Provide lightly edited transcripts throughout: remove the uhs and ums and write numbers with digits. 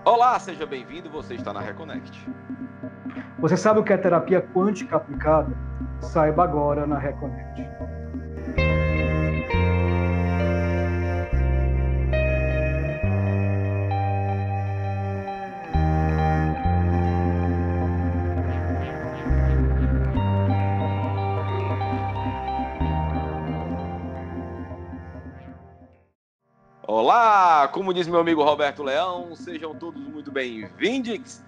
Olá, seja bem-vindo, você está na Reconnect. Você sabe o que é terapia quântica aplicada? Saiba agora na Reconnect. Olá, como diz meu amigo Roberto Leão, sejam todos muito bem-vindos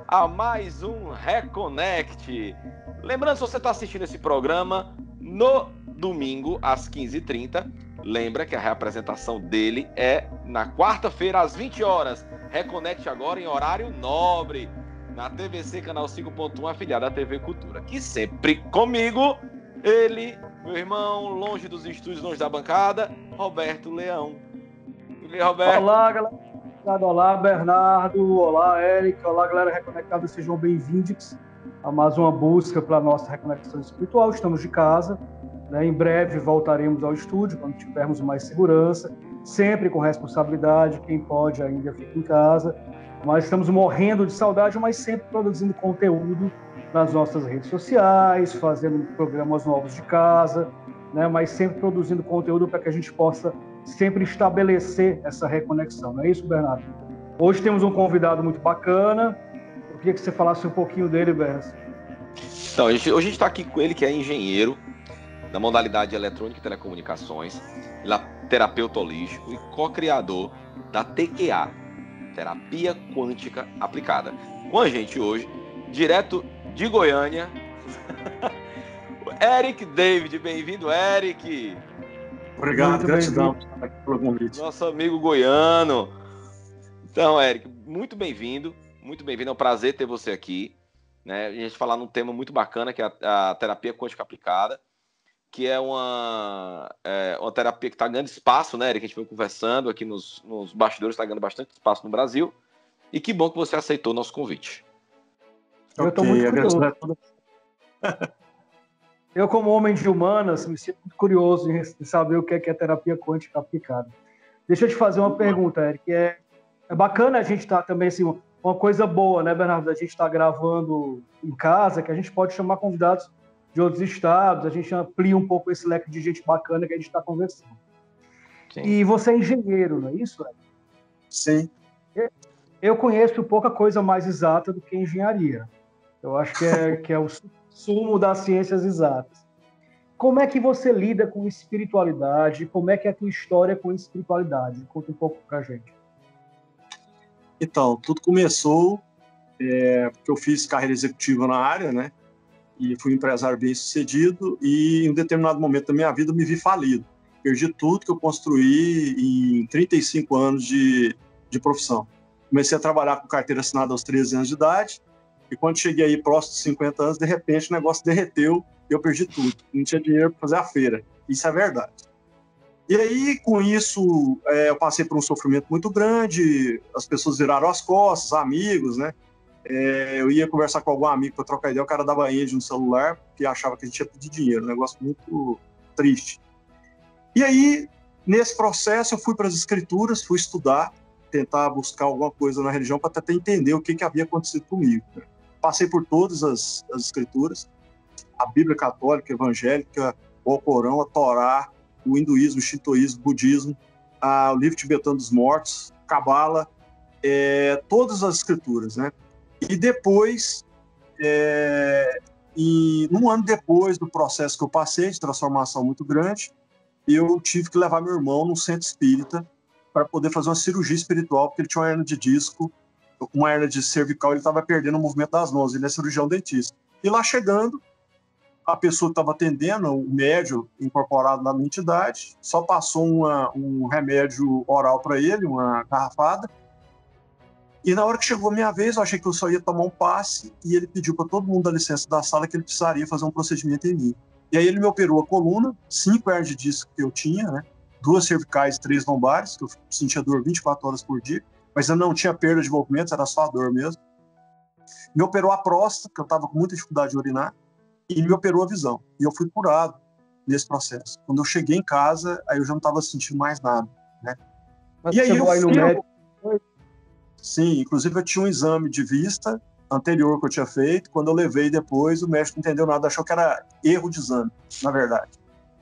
a mais um Reconnect. Lembrando, se você está assistindo esse programa no domingo às 15h30, lembra que a reapresentação dele é na quarta-feira às 20 horas. Reconnect agora em horário nobre, na TVC Canal 5.1, afiliada à TV Cultura. Que sempre comigo, ele, meu irmão, longe dos estúdios, longe da bancada, Roberto Leão. Roberto. Olá, galera. Olá, Bernardo. Olá, Eric. Olá, galera reconectada. Sejam bem-vindos a mais uma busca para a nossa reconexão espiritual. Estamos de casa, né? Em breve voltaremos ao estúdio, quando tivermos mais segurança, sempre com responsabilidade. Quem pode ainda fica em casa. Mas estamos morrendo de saudade, mas sempre produzindo conteúdo nas nossas redes sociais, fazendo programas novos de casa, né? Mas sempre produzindo conteúdo para que a gente possa sempre estabelecer essa reconexão. Não é isso, Bernardo? Hoje temos um convidado muito bacana. Eu queria que você falasse um pouquinho dele, Bernardo. Então, hoje a gente está aqui com ele, que é engenheiro da modalidade eletrônica e telecomunicações, ele é terapeuta holístico e co-criador da TQA, Terapia Quântica Aplicada. Com a gente hoje, direto de Goiânia, Eric David. Bem-vindo, Eric. Obrigado, gratidão pelo convite. Nosso amigo goiano. Então, Eric, muito bem-vindo. Muito bem-vindo. É um prazer ter você aqui, né? A gente falar num tema muito bacana, que é a terapia quântica aplicada, que é uma terapia que está ganhando espaço, né, Eric? A gente foi conversando aqui nos bastidores, está ganhando bastante espaço no Brasil. E que bom que você aceitou o nosso convite. Eu estou muito curioso. Eu, como homem de humanas, me sinto muito curioso em saber o que é terapia quântica aplicada. Deixa eu te fazer uma pergunta, Eric. É bacana a gente estar também, assim, uma coisa boa, né, Bernardo? A gente está gravando em casa, que a gente pode chamar convidados de outros estados, a gente amplia um pouco esse leque de gente bacana que a gente está conversando. Sim. E você é engenheiro, não é isso, Eric? Sim. Eu conheço pouca coisa mais exata do que engenharia. Eu acho que é o sumo das ciências exatas. Como é que você lida com espiritualidade? Como é que é a tua história com espiritualidade? Conta um pouco pra gente. Então, tudo começou porque eu fiz carreira executiva na área, né? E fui um empresário bem-sucedido e em um determinado momento da minha vida eu me vi falido. Perdi tudo que eu construí em 35 anos de profissão. Comecei a trabalhar com carteira assinada aos 13 anos de idade. E quando cheguei aí próximo de 50 anos, de repente o negócio derreteu e eu perdi tudo. Não tinha dinheiro para fazer a feira. Isso é verdade. E aí, com isso, eu passei por um sofrimento muito grande, as pessoas viraram as costas, amigos, né? Eu ia conversar com algum amigo para trocar ideia, o cara dava ende no celular, porque achava que a gente ia pedir dinheiro. Um negócio muito triste. E aí, nesse processo, eu fui para as escrituras, fui estudar, tentar buscar alguma coisa na religião para tentar entender o que havia acontecido comigo, né? Passei por todas as escrituras, a Bíblia católica, evangélica, o Alcorão, a Torá, o hinduísmo, o shintoísmo, o budismo, o livro tibetano dos mortos, Cabala, todas as escrituras, né? E depois, um ano depois do processo que eu passei, de transformação muito grande, eu tive que levar meu irmão num centro espírita para poder fazer uma cirurgia espiritual, porque ele tinha uma hernia de disco, uma hernia de cervical, ele estava perdendo o movimento das mãos, ele é cirurgião dentista. E lá chegando, a pessoa que estava atendendo, o médium incorporado na minha entidade, só passou um remédio oral para ele, uma garrafada, e na hora que chegou a minha vez, eu achei que eu só ia tomar um passe, e ele pediu para todo mundo dar licença da sala que ele precisaria fazer um procedimento em mim. E aí ele me operou a coluna, 5 hernias de disco que eu tinha, né? 2 cervicais e 3 lombares, que eu sentia dor 24 horas por dia, mas eu não tinha perda de movimentos, era só a dor mesmo. Me operou a próstata, que eu estava com muita dificuldade de urinar, e me operou a visão. E eu fui curado nesse processo. Quando eu cheguei em casa, aí eu já não estava sentindo mais nada, né? Mas e aí chegou aí no médico? Sim, inclusive eu tinha um exame de vista anterior que eu tinha feito. Quando eu levei depois, o médico não entendeu nada, achou que era erro de exame, na verdade.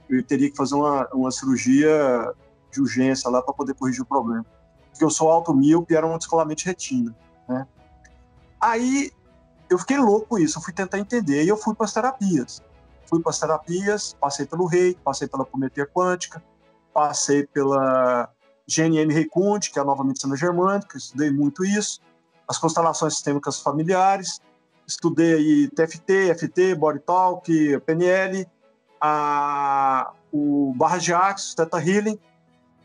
Eu teria que fazer uma cirurgia de urgência lá para poder corrigir o problema. Porque eu sou automíope e era um descolamento de retina, né? Aí eu fiquei louco com isso, eu fui tentar entender, e eu fui para as terapias. Passei pelo Reiki, passei pela apometria quântica, passei pela GNM Reikund, que é a nova medicina germânica, estudei muito isso, as constelações sistêmicas familiares, estudei aí TFT, FT, Body Talk, PNL, o Barras de Axis, Theta Healing,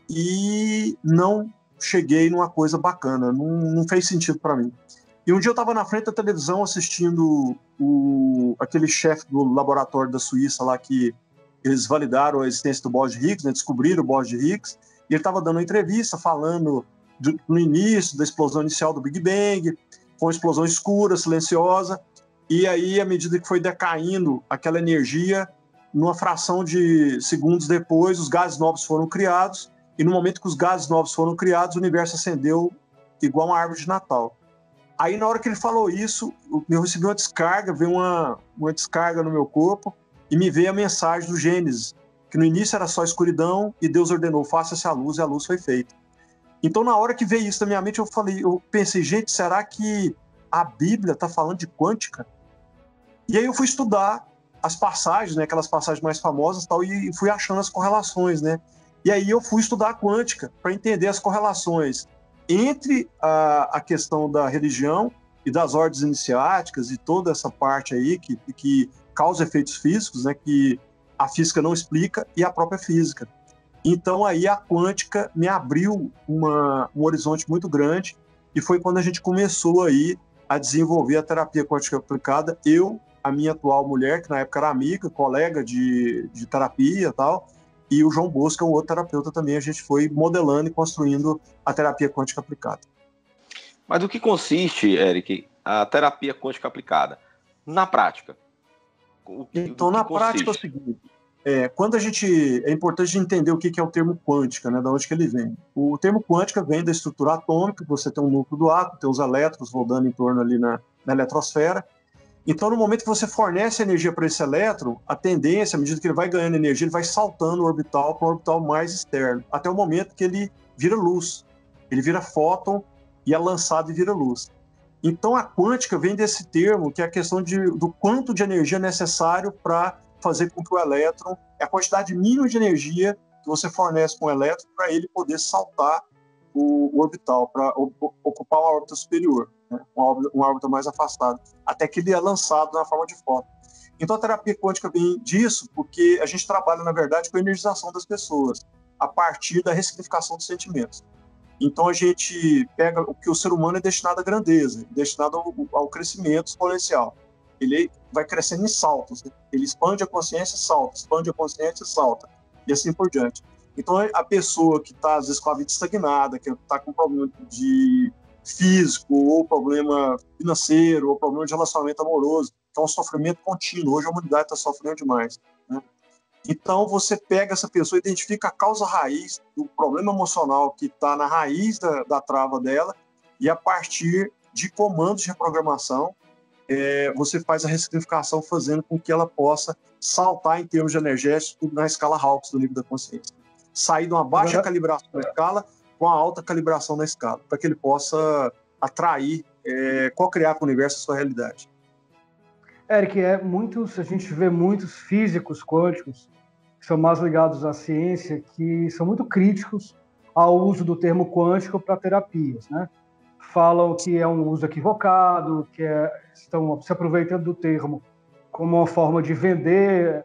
e não cheguei numa coisa bacana, não fez sentido para mim. E um dia eu estava na frente da televisão assistindo aquele chefe do laboratório da Suíça lá que eles validaram a existência do Bose de Higgs, né, descobriram o Bose de Higgs, e ele estava dando uma entrevista falando no início da explosão inicial do Big Bang, foi uma explosão escura, silenciosa, e aí, à medida que foi decaindo aquela energia, numa fração de segundos depois, os gases novos foram criados, e no momento que os gases novos foram criados, o universo acendeu igual uma árvore de Natal. Aí, na hora que ele falou isso, eu recebi uma descarga, veio uma descarga no meu corpo, e me veio a mensagem do Gênesis, que no início era só escuridão, e Deus ordenou, faça-se a luz, e a luz foi feita. Então, na hora que veio isso na minha mente, eu pensei, gente, será que a Bíblia está falando de quântica? E aí eu fui estudar as passagens, né, aquelas passagens mais famosas tal, e fui achando as correlações, né? E aí eu fui estudar a quântica para entender as correlações entre a questão da religião e das ordens iniciáticas e toda essa parte aí que causa efeitos físicos, né, que a física não explica, e a própria física. Então aí a quântica me abriu um horizonte muito grande, e foi quando a gente começou aí a desenvolver a terapia quântica aplicada, a minha atual mulher, que na época era amiga, colega de terapia e tal, e o João Bosco, um outro terapeuta também, a gente foi modelando e construindo a terapia quântica aplicada. Mas do que consiste, Eric, a terapia quântica aplicada? Na prática? Então, na prática é o seguinte, quando é importante entender o que é o termo quântica, né, de onde que ele vem. O termo quântica vem da estrutura atômica, você tem um núcleo do átomo, tem os elétrons rodando em torno ali na eletrosfera. Então, no momento que você fornece energia para esse elétron, a tendência, à medida que ele vai ganhando energia, ele vai saltando o orbital para um orbital mais externo, até o momento que ele vira luz. Ele vira fóton e é lançado e vira luz. Então, a quântica vem desse termo, que é a questão do quanto de energia é necessário para fazer com que o elétron, a quantidade mínima de energia que você fornece com o elétron para ele poder saltar o orbital, para ocupar uma órbita superior, né? uma órbita mais afastada, até que ele é lançado na forma de fóton. Então a terapia quântica vem disso, porque a gente trabalha, na verdade, com a energização das pessoas, a partir da ressignificação dos sentimentos. Então a gente pega o que o ser humano é destinado à grandeza, destinado ao crescimento exponencial. Ele vai crescendo em saltos, né? Ele expande a consciência e salta, expande a consciência e salta, e assim por diante. Então, a pessoa que está, às vezes, com a vida estagnada, que está com problema de físico, ou problema financeiro, ou problema de relacionamento amoroso, que é um sofrimento contínuo. Hoje a humanidade está sofrendo demais, né? Então, você pega essa pessoa, identifica a causa raiz do problema emocional que está na raiz da trava dela, e a partir de comandos de reprogramação, você faz a ressignificação, fazendo com que ela possa saltar em termos de energético na escala Hawkes do nível da consciência. Sair de uma baixa calibração na escala com a alta calibração na escala, para que ele possa atrair, co-criar com o universo a sua realidade. Eric, a gente vê muitos físicos quânticos que são mais ligados à ciência, que são muito críticos ao uso do termo quântico para terapias, né? Falam que é um uso equivocado, que estão se aproveitando do termo como uma forma de vender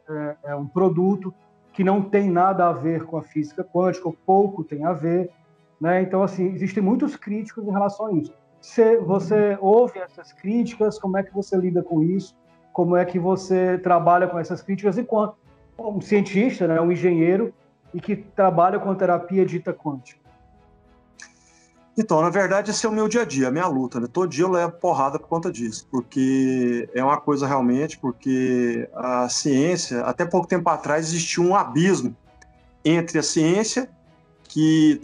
um produto que não tem nada a ver com a física quântica, ou pouco tem a ver, né? Então, assim, existem muitos críticos em relação a isso. Você ouve essas críticas, como é que você lida com isso? Como é que você trabalha com essas críticas enquanto um cientista, né, um engenheiro, e que trabalha com a terapia dita quântica? Então, na verdade, esse é o meu dia a dia, a minha luta, né? Todo dia eu levo porrada por conta disso, porque é uma coisa realmente, porque a ciência, até pouco tempo atrás, existia um abismo entre a ciência que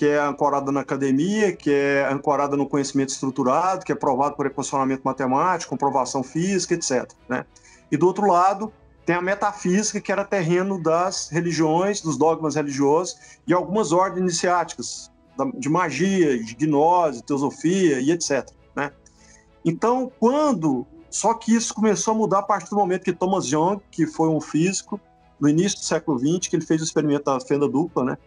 é ancorada na academia, que é ancorada no conhecimento estruturado, que é provado por equacionamento matemático, comprovação física, etc., né? E do outro lado, tem a metafísica, que era terreno das religiões, dos dogmas religiosos e algumas ordens iniciáticas, de magia, de gnose, teosofia e etc., né? Então, só que isso começou a mudar a partir do momento que Thomas Young, que foi um físico, no início do século XX, que ele fez o experimento da fenda dupla, né?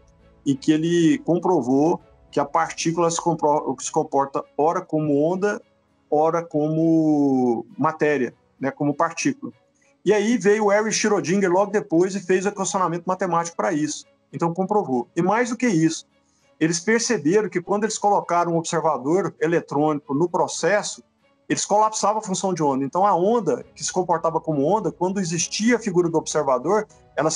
E que ele comprovou que a partícula se comporta ora como onda, ora como matéria, né? Como partícula. E aí veio o Harry Schrödinger logo depois e fez o equacionamento matemático para isso. Então comprovou. E mais do que isso, eles perceberam que quando eles colocaram um observador eletrônico no processo, eles colapsavam a função de onda. Então a onda, que se comportava como onda, quando existia a figura do observador, ela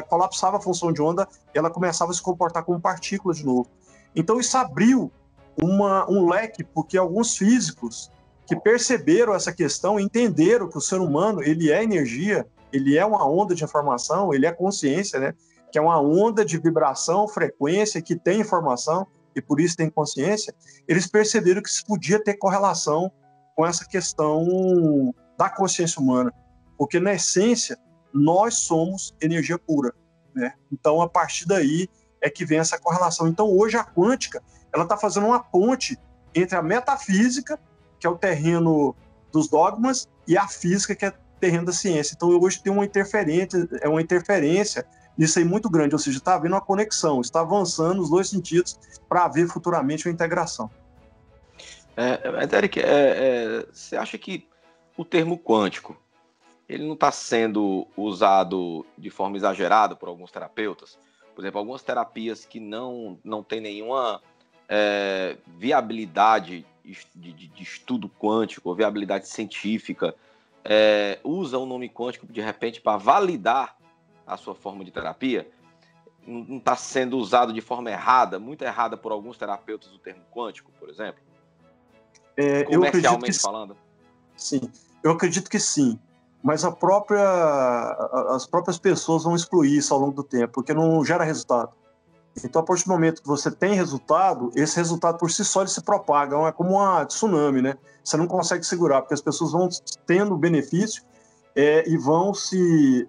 colapsava a função de onda, ela começava a se comportar como partícula de novo. Então isso abriu um leque, porque alguns físicos que perceberam essa questão, entenderam que o ser humano ele é energia, ele é uma onda de informação, ele é consciência, né? Que é uma onda de vibração, frequência, que tem informação, e por isso tem consciência, eles perceberam que isso podia ter correlação com essa questão da consciência humana, porque na essência nós somos energia pura, né? Então a partir daí é que vem essa correlação. Então hoje a quântica ela está fazendo uma ponte entre a metafísica, que é o terreno dos dogmas, e a física, que é o terreno da ciência. Então hoje tem uma interferência nisso aí muito grande, ou seja, está havendo uma conexão, está avançando nos dois sentidos para haver futuramente uma integração. Eric, você acha que o termo quântico ele não está sendo usado de forma exagerada por alguns terapeutas? Por exemplo, algumas terapias que não têm nenhuma viabilidade de estudo quântico, ou viabilidade científica, usam o nome quântico de repente para validar a sua forma de terapia. Não está sendo usado de forma errada, muito errada por alguns terapeutas o termo quântico, por exemplo? Comercialmente falando? Sim, eu acredito que sim, mas as próprias pessoas vão excluir isso ao longo do tempo, porque não gera resultado. Então, a partir do momento que você tem resultado, esse resultado por si só ele se propaga, é como uma tsunami, né? Você não consegue segurar, porque as pessoas vão tendo benefício e vão se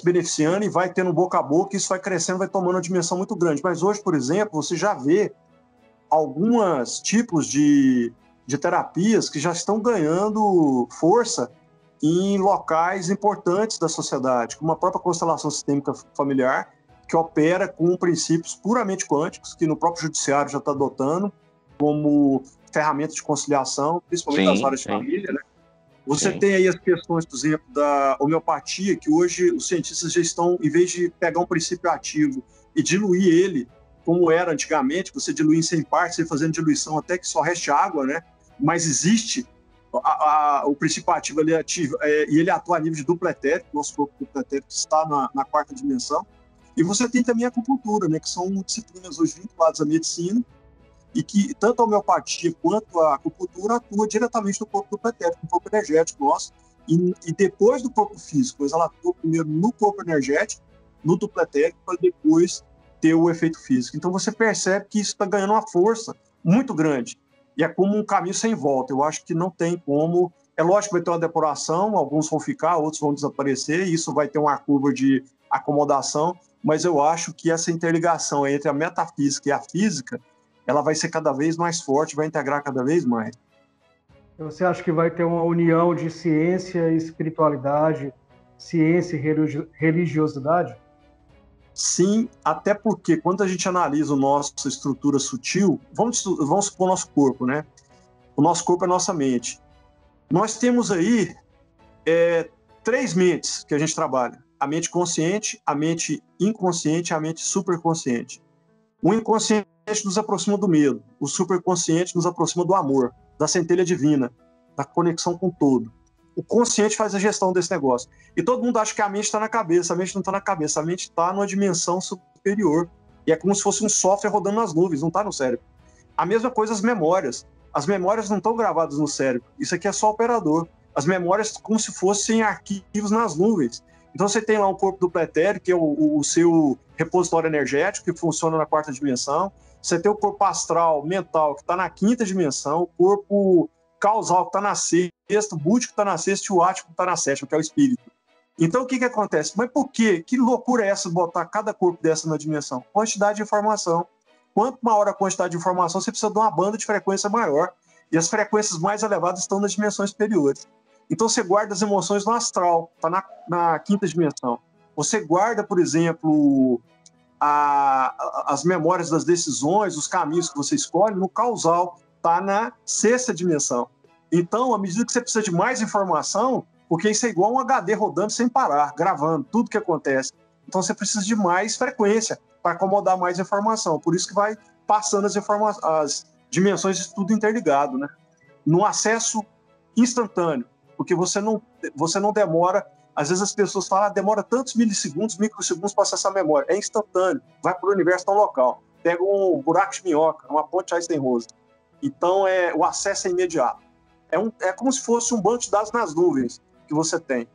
beneficiando, e vai tendo boca a boca, e isso vai crescendo, vai tomando uma dimensão muito grande. Mas hoje, por exemplo, você já vê alguns tipos de terapias que já estão ganhando força em locais importantes da sociedade, como a própria constelação sistêmica familiar, que opera com princípios puramente quânticos, que no próprio judiciário já está adotando como ferramenta de conciliação, principalmente das várias de família, né? Você tem aí as questões, por exemplo, da homeopatia, que hoje os cientistas já estão, em vez de pegar um princípio ativo e diluir ele, como era antigamente, você diluir em 100 partes, você fazendo diluição até que só reste água, né? Mas existe o princípio ativo, ele é ativo, e ele atua a nível de duplo etérico, nosso corpo duplo etérico está na quarta dimensão. E você tem também a acupuntura, né? Que são disciplinas hoje vinculadas à medicina, e que tanto a homeopatia quanto a acupuntura atua diretamente no corpo duplo etérico, no corpo energético nosso, e depois do corpo físico, pois ela atua primeiro no corpo energético, no duplo etérico, para depois ter o efeito físico. Então você percebe que isso está ganhando uma força muito grande, e é como um caminho sem volta. Eu acho que não tem como. É lógico que vai ter uma depuração, alguns vão ficar, outros vão desaparecer, e isso vai ter uma curva de acomodação, mas eu acho que essa interligação entre a metafísica e a física, ela vai ser cada vez mais forte, vai integrar cada vez mais. Você acha que vai ter uma união de ciência e espiritualidade, ciência e religiosidade? Sim, até porque quando a gente analisa a nossa estrutura sutil, vamos supor o nosso corpo, né? O nosso corpo é a nossa mente. Nós temos aí 3 mentes que a gente trabalha: a mente consciente, a mente inconsciente e a mente superconsciente. O inconsciente nos aproxima do medo, o superconsciente nos aproxima do amor, da centelha divina, da conexão com o todo. O consciente faz a gestão desse negócio. E todo mundo acha que a mente está na cabeça. A mente não está na cabeça, a mente está numa dimensão superior. E é como se fosse um software rodando nas nuvens, não está no cérebro. A mesma coisa as memórias. As memórias não estão gravadas no cérebro. Isso aqui é só operador. As memórias como se fossem arquivos nas nuvens. Então você tem lá um corpo duplo etéreo, que é o seu repositório energético, que funciona na 4ª dimensão. Você tem o corpo astral, mental, que está na 5ª dimensão, o corpo causal, que está na 6ª, o búdico, que está na 6ª, e o ático, que está na 7ª, que é o espírito. Então, o que acontece? Mas por quê? Que loucura é essa botar cada corpo dessa na dimensão? Quantidade de informação. Quanto maior a quantidade de informação, você precisa de uma banda de frequência maior. E as frequências mais elevadas estão nas dimensões superiores. Então, você guarda as emoções no astral, está na 5ª dimensão. Você guarda, por exemplo, as memórias das decisões, os caminhos que você escolhe, no causal, está na 6ª dimensão. Então, à medida que você precisa de mais informação, porque isso é igual um HD rodando sem parar, gravando tudo que acontece. Então, você precisa de mais frequência para acomodar mais informação. Por isso que vai passando as dimensões de tudo interligado, né? No acesso instantâneo, porque você não demora. Às vezes as pessoas falam, demora tantos milissegundos, microsegundos para acessar a memória. É instantâneo, vai para o universo tão local. Pega um buraco de minhoca, uma ponte Einstein-Rosen. Então, o acesso é imediato. É como se fosse um banco de dados nas nuvens que você tem.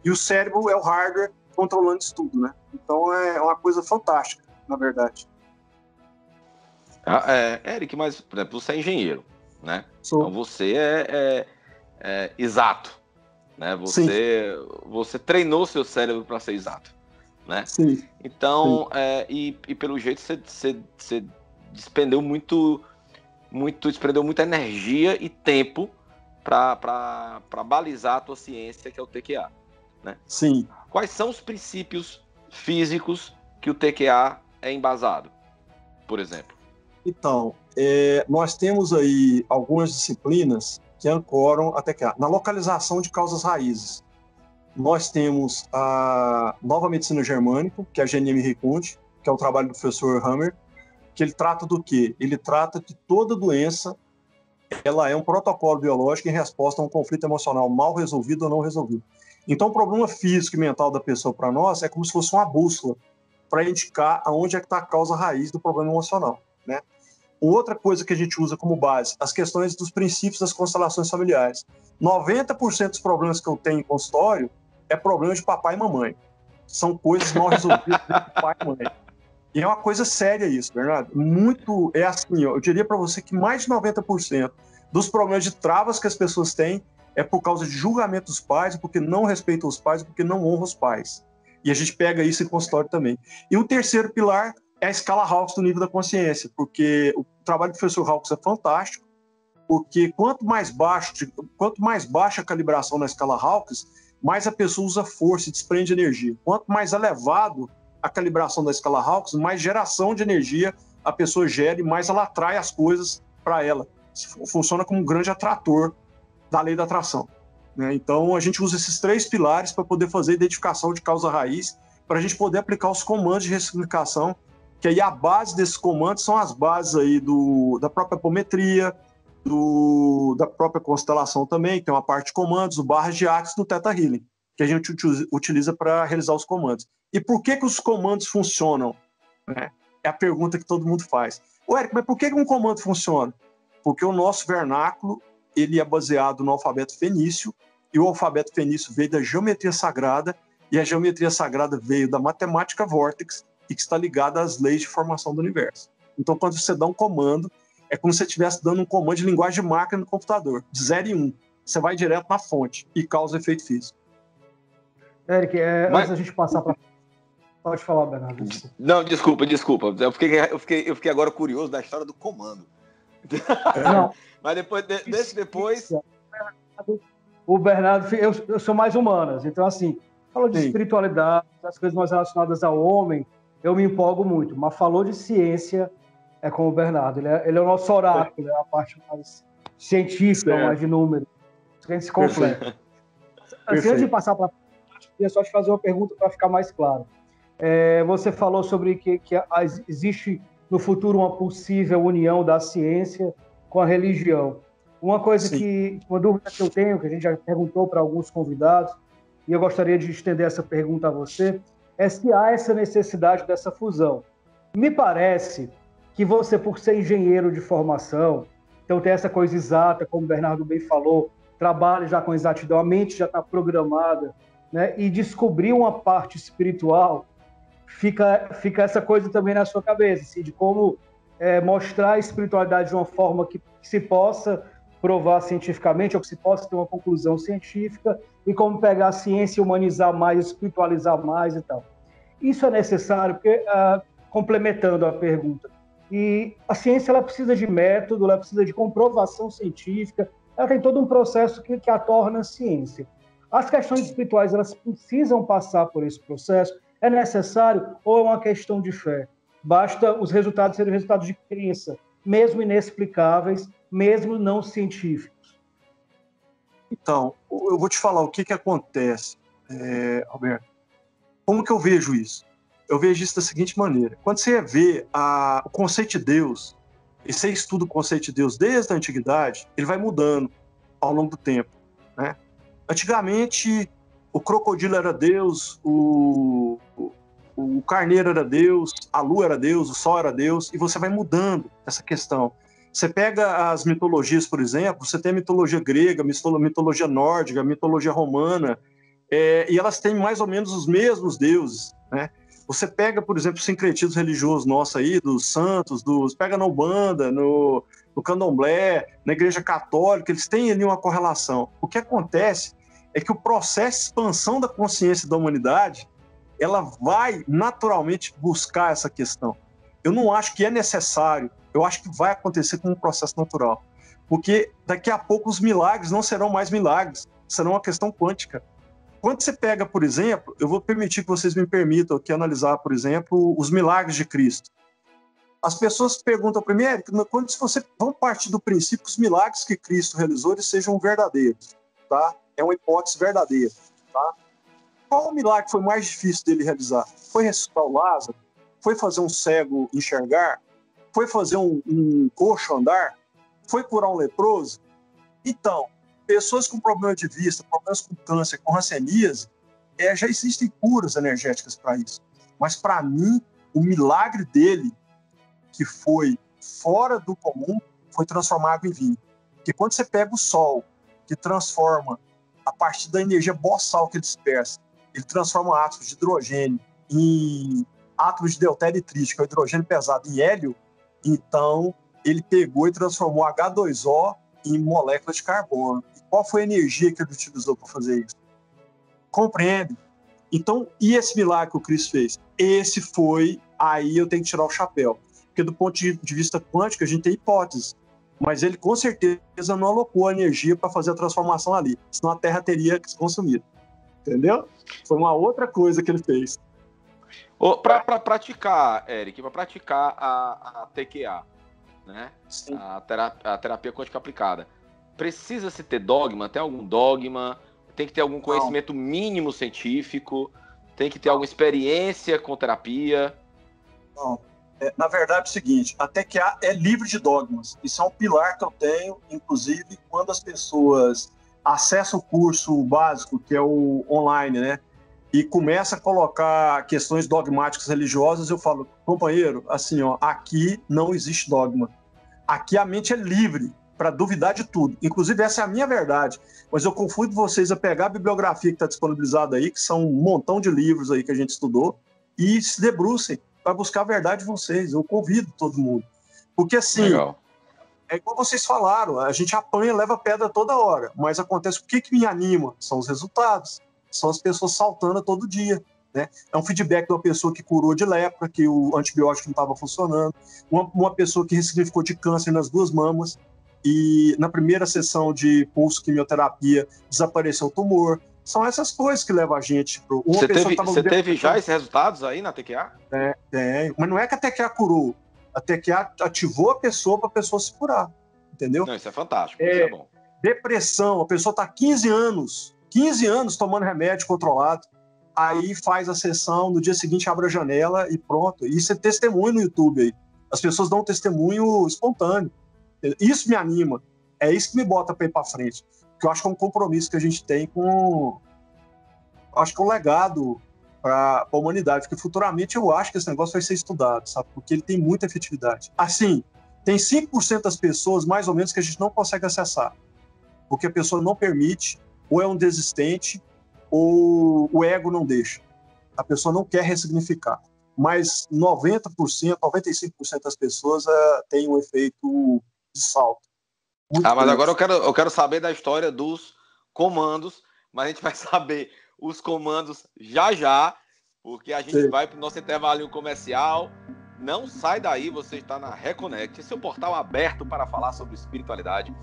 E o cérebro é o hardware controlando isso tudo, né? Então, é uma coisa fantástica, na verdade. Eric, mas, por exemplo, você é engenheiro, né? Sou. Então, você é exato, né? Você treinou seu cérebro para ser exato, né? Sim. Então, sim. E pelo jeito você despendeu muita energia e tempo para balizar a tua ciência, que é o TQA, né? Sim. Quais são os princípios físicos que o TQA é embasado, por exemplo? Então, nós temos aí algumas disciplinas que ancoram a TQA. Na localização de causas raízes, nós temos a Nova Medicina Germânica, que é a GNM Recunte, que é o trabalho do professor Hammer, que ele trata do quê? Ele trata que toda doença ela é um protocolo biológico em resposta a um conflito emocional mal resolvido ou não resolvido. Então, o problema físico e mental da pessoa para nós é como se fosse uma bússola para indicar aonde é que está a causa raiz do problema emocional, né? Outra coisa que a gente usa como base, as questões dos princípios das constelações familiares. 90% dos problemas que eu tenho em consultório é problema de papai e mamãe. São coisas mal resolvidas entre pai e mãe. E é uma coisa séria isso, Bernardo. É assim, eu diria para você que mais de 90% dos problemas de travas que as pessoas têm é por causa de julgamento dos pais, porque não respeitam os pais, porque não honram os pais. E a gente pega isso em consultório também. E o terceiro pilar é a escala Hawkes do nível da consciência, porque o trabalho do professor Hawkes é fantástico, porque quanto mais baixa a calibração na escala Hawkes, mais a pessoa usa força e desprende energia. Quanto mais elevado a calibração da escala Hawkes, mais geração de energia a pessoa gera e mais ela atrai as coisas para ela. Funciona como um grande atrator da lei da atração, né? Então, a gente usa esses 3 pilares para poder fazer a identificação de causa raiz, para a gente poder aplicar os comandos de ressignificação, que aí a base desses comandos são as bases aí da própria apometria, da própria constelação também, que tem uma parte de comandos, o barras de Axis do Theta Healing, que a gente utiliza para realizar os comandos. E por que os comandos funcionam? É a pergunta que todo mundo faz. Eric, mas por que um comando funciona? Porque o nosso vernáculo ele é baseado no alfabeto fenício, e o alfabeto fenício veio da geometria sagrada, e a geometria sagrada veio da matemática vórtex, e que está ligada às leis de formação do universo. Então, quando você dá um comando, é como se você estivesse dando um comando de linguagem de máquina no computador, de 0 e 1. Você vai direto na fonte e causa efeito físico. Eric, antes da gente passar para... Pode falar, Bernardo. Não, desculpa. Eu fiquei agora curioso da história do comando. Não. Mas depois... O Bernardo, eu sou mais humanas, então assim, falou de espiritualidade, as coisas mais relacionadas ao homem, eu me empolgo muito, mas falou de ciência, é com o Bernardo, ele é o nosso oráculo, é a parte mais científica, mais de números, a gente se completa. Assim, antes de passar para... Eu queria só te fazer uma pergunta para ficar mais claro. Você falou sobre que existe no futuro uma possível união da ciência com a religião. Uma dúvida que eu tenho, que a gente já perguntou para alguns convidados, e eu gostaria de estender essa pergunta a você, é se há essa necessidade dessa fusão. Me parece que você, por ser engenheiro de formação, então tem essa coisa exata, como o Bernardo bem falou, trabalha já com exatidão, a mente já está programada né, e descobrir uma parte espiritual, fica essa coisa também na sua cabeça, assim, de como mostrar a espiritualidade de uma forma que se possa provar cientificamente, ou que se possa ter uma conclusão científica, e como pegar a ciência e humanizar mais, espiritualizar mais e tal. Isso é necessário, porque, complementando a pergunta, e a ciência ela precisa de método, ela precisa de comprovação científica, ela tem todo um processo que a torna ciência. As questões espirituais, elas precisam passar por esse processo? É necessário ou é uma questão de fé? Basta os resultados serem resultados de crença, mesmo inexplicáveis, mesmo não científicos. Então, eu vou te falar o que acontece, Roberto. Como que eu vejo isso? Eu vejo isso da seguinte maneira. Quando você vê o conceito de Deus, e você estuda o conceito de Deus desde a antiguidade, ele vai mudando ao longo do tempo, né? Antigamente, o crocodilo era Deus, o carneiro era Deus, a lua era Deus, o sol era Deus, e você vai mudando essa questão. Você pega as mitologias, por exemplo, você tem a mitologia grega, a mitologia nórdica, a mitologia romana, e elas têm mais ou menos os mesmos deuses, né? Você pega, por exemplo, os sincretismos religiosos nossos aí, dos santos, pega na Umbanda, no Candomblé, na Igreja Católica, eles têm ali uma correlação. O que acontece é que o processo de expansão da consciência da humanidade, ela vai naturalmente buscar essa questão. Eu não acho que é necessário, eu acho que vai acontecer como um processo natural. Porque daqui a pouco os milagres não serão mais milagres, serão uma questão quântica. Quando você pega, por exemplo, eu vou permitir que vocês me permitam aqui analisar, por exemplo, os milagres de Cristo. As pessoas perguntam primeiro, quando você vamos partir do princípio que os milagres que Cristo realizou eles sejam verdadeiros, tá? É uma hipótese verdadeira, tá? Qual o milagre foi mais difícil dele realizar? Foi ressuscitar o Lázaro? Foi fazer um cego enxergar? Foi fazer um coxo andar? Foi curar um leproso? Então, pessoas com problema de vista, problemas com câncer, com hanseníase, já existem curas energéticas para isso. Mas, para mim, o milagre dele, que foi fora do comum, foi transformar água em vinho. Porque quando você pega o sol, que transforma, a partir da energia boçal que ele dispersa, ele transforma átomos de hidrogênio em átomos de deutério e trítio, que é o hidrogênio pesado, em hélio, então ele pegou e transformou H2O em moléculas de carbono. E qual foi a energia que ele utilizou para fazer isso? Compreende? Então, e esse milagre que o Cristo fez? Esse foi, aí eu tenho que tirar o chapéu. Porque do ponto de vista quântico, a gente tem hipóteses. Mas ele, com certeza, não alocou a energia para fazer a transformação ali. Senão a Terra teria se consumido. Entendeu? Foi uma outra coisa que ele fez. Para praticar, Eric, para praticar a TQA, né? A terapia quântica aplicada, precisa-se ter dogma? Tem algum dogma? Tem que ter algum conhecimento mínimo científico? Tem que ter alguma experiência com terapia? Não. Na verdade é o seguinte, a TQA é livre de dogmas. Isso é um pilar que eu tenho, inclusive, quando as pessoas acessam o curso básico, que é o online, né? E começa a colocar questões dogmáticas religiosas, eu falo, companheiro, assim, ó, aqui não existe dogma. Aqui a mente é livre para duvidar de tudo. Inclusive, essa é a minha verdade. Mas eu convido vocês a pegar a bibliografia que está disponibilizada aí, que são um montão de livros aí que a gente estudou, e se debrucem para buscar a verdade de vocês. Eu convido todo mundo. Porque, assim, legal. É igual vocês falaram, a gente apanha, leva pedra toda hora, mas acontece, o que me anima? São os resultados, são as pessoas saltando todo dia, né? É um feedback de uma pessoa que curou de lepra, que o antibiótico não estava funcionando, uma pessoa que ressignificou de câncer nas 2 mamas, e na primeira sessão de pulso quimioterapia desapareceu o tumor. São essas coisas que levam a gente pro... Você teve já esses resultados aí na TQA? Tem, mas não é que a TQA curou. A TQA ativou a pessoa se curar, entendeu? Não, isso é fantástico, isso é bom. Depressão, a pessoa está 15 anos tomando remédio controlado, aí faz a sessão, no dia seguinte abre a janela e pronto. Isso é testemunho no YouTube aí. As pessoas dão um testemunho espontâneo. Isso me anima, é isso que me bota para ir para frente. Porque eu acho que é um compromisso que a gente tem com... Acho que é um legado para a humanidade, porque futuramente eu acho que esse negócio vai ser estudado, sabe? Porque ele tem muita efetividade. Assim, tem 5% das pessoas, mais ou menos, que a gente não consegue acessar, porque a pessoa não permite, ou é um desistente, ou o ego não deixa. A pessoa não quer ressignificar. Mas 90%, 95% das pessoas têm um efeito de salto. Mas agora eu quero saber da história dos comandos, mas a gente vai saber os comandos já, porque a gente vai para o nosso intervalo comercial. Não sai daí, você está na Reconnect, seu portal aberto para falar sobre espiritualidade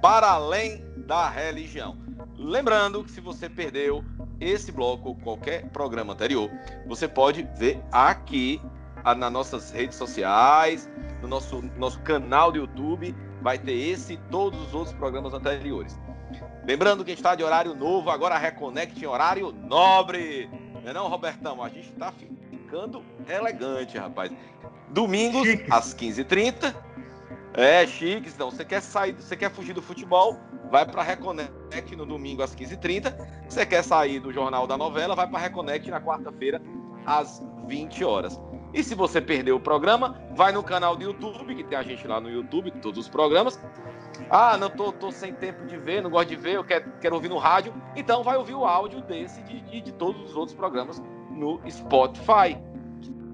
para além da religião. Lembrando que se você perdeu esse bloco ou qualquer programa anterior, você pode ver aqui nas nossas redes sociais, no nosso canal do YouTube, vai ter esse e todos os outros programas anteriores. Lembrando que a gente está de horário novo, agora a Reconnect em horário nobre. Não é não, Robertão? A gente está ficando elegante, rapaz. Domingos, chique, às 15h30. Chique. Então, você quer fugir do futebol, vai para a Reconnect no domingo às 15h30. Você quer sair do Jornal da Novela, vai para a Reconnect na quarta-feira às 20 horas. E se você perdeu o programa, vai no canal do YouTube, que tem a gente lá no YouTube, todos os programas. Não tô sem tempo de ver, não gosto de ver, eu quero ouvir no rádio. Então vai ouvir o áudio desse e de todos os outros programas no Spotify.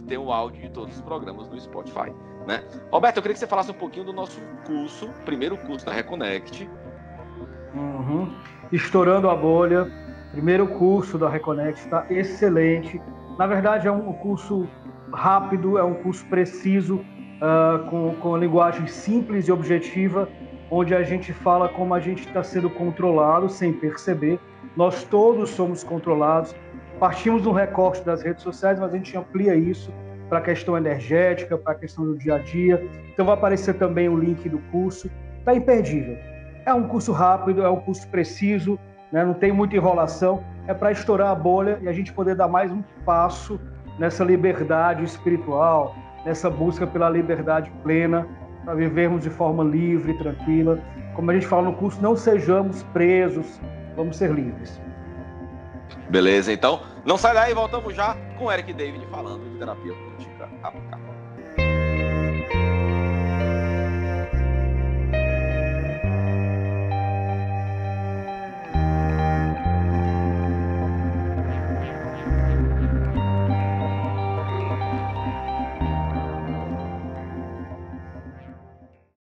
Tem o áudio de todos os programas no Spotify, né? Roberto, eu queria que você falasse um pouquinho do nosso curso, primeiro curso da Reconnect. Estourando a bolha, primeiro curso da Reconnect, está excelente. Na verdade, é um curso rápido, é um curso preciso, com linguagem simples e objetiva, onde a gente fala como a gente está sendo controlado sem perceber. Nós todos somos controlados. Partimos do recorte das redes sociais, mas a gente amplia isso para a questão energética, para a questão do dia a dia. Então vai aparecer também o link do curso. Está imperdível. É um curso rápido, é um curso preciso, né? Não tem muita enrolação. É para estourar a bolha e a gente poder dar mais um passo nessa liberdade espiritual, nessa busca pela liberdade plena, para vivermos de forma livre, tranquila. Como a gente fala no curso, não sejamos presos, vamos ser livres. Beleza, então não sai daí, voltamos já com o Eric David falando de terapia quântica aplicada.